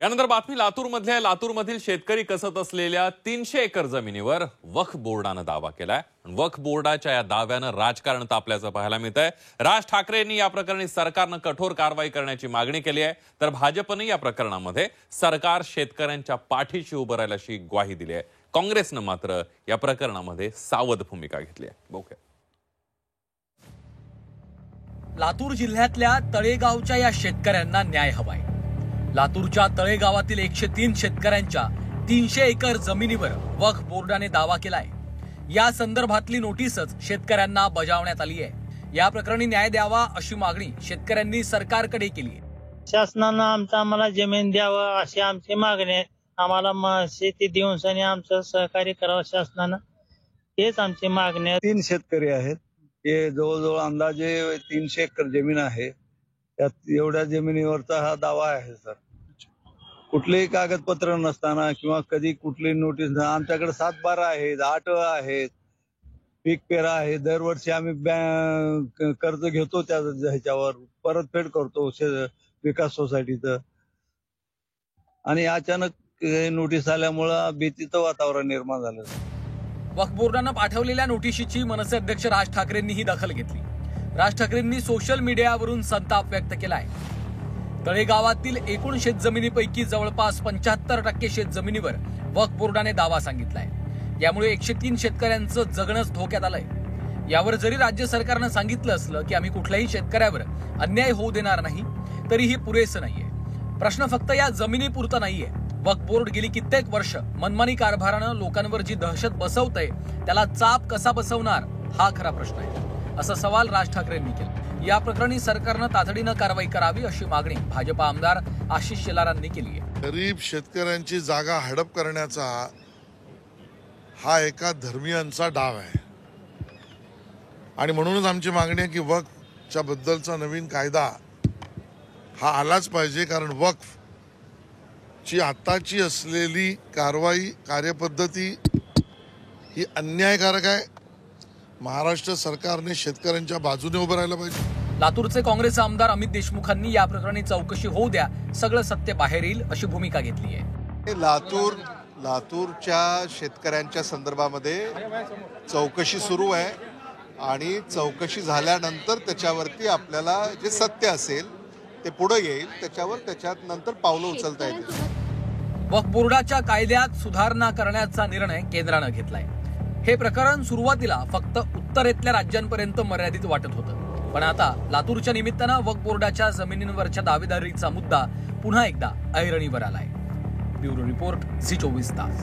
यानंतर बातमी लातूरमधील शेतकरी कसत असलेल्या 300 एकर जमिनीवर वक्फ बोर्डानं दावा केलाय। वक्फ बोर्डाच्या या दाव्यानं राजकारण तापल्याचं पाहायला मिळतंय। राज ठाकरेंनी या प्रकरणी सरकारनं कठोर कारवाई करण्याची मागणी केली आहे, तर भाजपने या प्रकरणामध्ये सरकार शेतकऱ्यांच्या पाठीशी उभं राहील अशी ग्वाही दिली आहे। काँग्रेसनं मात्र या प्रकरणामध्ये सावध भूमिका घेतली आहे। बघूया। लातूर जिल्ह्यातल्या तळेगावच्या या शेतकऱ्यांना न्याय हवाय। लातूरच्या तळेगावातील 103 शेतकऱ्यांच्या 300 एकर जमिनीवर वक्फ बोर्डाने दावा केलाय। या संदर्भातली नोटीसच शेतकऱ्यांना बजावण्यात आली आहे। या प्रकरणी न्याय द्यावा अशी मागणी शेतकऱ्यांनी सरकारकडे केली आहे। शासनानं आम्हाला जमीन द्यावं अशी आमची मागणी आहे। आम्हाला शेती देऊन सनी आमचं सहकार्य करावं शासनानं, हेच आमची मागणी आहे। 3 शेतकरी आहेत, हे जवळजवळ अंदाजे 300 एकर जमीन आहे। त्यात एवढ्या जमिनीवरचा हा दावा आहे सर। कुठलेही कागदपत्र नसताना किंवा कधी कुठली नोटीस आमच्याकडे 7/12 आहेत, 8 आहेत, पीक पेरा आहे। दरवर्षी आम्ही कर्ज घेतो त्या ह्याच्यावर, परतफेड करतो विकास सोसायटीचं, आणि अचानक नोटीस आल्यामुळं भीतीचं वातावरण निर्माण झालं। वक्फ बोर्डानं पाठवलेल्या नोटिशीची मनसे अध्यक्ष राज ठाकरेंनीही दखल घेतली। राज ठाकरेंनी सोशल मीडियावरून संताप व्यक्त केलाय। तळेगावातील एकूण शेतजमिनीपैकी जवळपास 75% शेतजमिनीवर वक्फ बोर्डाने दावा सांगितलाय। यामुळे 103 शेतकऱ्यांचं जगणंच धोक्यात आलंय। यावर जरी राज्य सरकारनं सांगितलं असलं की आम्ही कुठल्याही शेतकऱ्यावर अन्याय होऊ देणार नाही, तरीही पुरेसं नाहीये। प्रश्न फक्त या जमिनीपुरता नाहीये। वक्फ बोर्ड गेली कित्येक वर्ष मनमानी कारभारानं लोकांवर जी दहशत बसवतंय, त्याला चाप कसा बसवणार हा खरा प्रश्न आहे, असा सवाल राज ठाकरेंनी केला। या प्रकरणी सरकारनं तातडीनं कारवाई करावी अशी मागणी भाजप आमदार आशिष शेलारांनी केली आहे। गरीब शेतकऱ्यांची जागा हडप करण्याचा हा एका धर्मीयांचा डाव आहे, आणि म्हणूनच आमची मागणी आहे की वक्फच्या बद्दलचा नवीन कायदा हा आलाच पाहिजे। कारण वक्फची आताची असलेली कारवाई कार्यपद्धती ही अन्यायकारक आहे। महाराष्ट्र सरकारने शेतकऱ्यांच्या बाजूने उभं राहायला पाहिजे। लातूरचे काँग्रेस आमदार अमित देशमुखांनी या प्रकरणी चौकशी होऊ द्या, सगळं सत्य बाहेर येईल अशी भूमिका घेतली आहे। लातूरच्या शेतकऱ्यांच्या संदर्भामध्ये चौकशी सुरू आहे, आणि चौकशी झाल्यानंतर त्याच्यावरती आपल्याला जे सत्य असेल ते पुढे येईल, त्याच्यात नंतर पावलं उचलता येतील। वक्फ बोर्डाच्या कायद्यात सुधारणा करण्याचा निर्णय केंद्रानं घेतलाय। हे प्रकरण सुरुवातीला फक्त उत्तरेतल्या राज्यांपर्यंत मर्यादित वाटत होतं, पण आता लातूरच्या निमित्तानं वक्फ बोर्डाच्या जमिनींवरच्या दावेदारीचा मुद्दा पुन्हा एकदा ऐरणीवर आलाय। ब्युरो रिपोर्ट, झी 24 तास।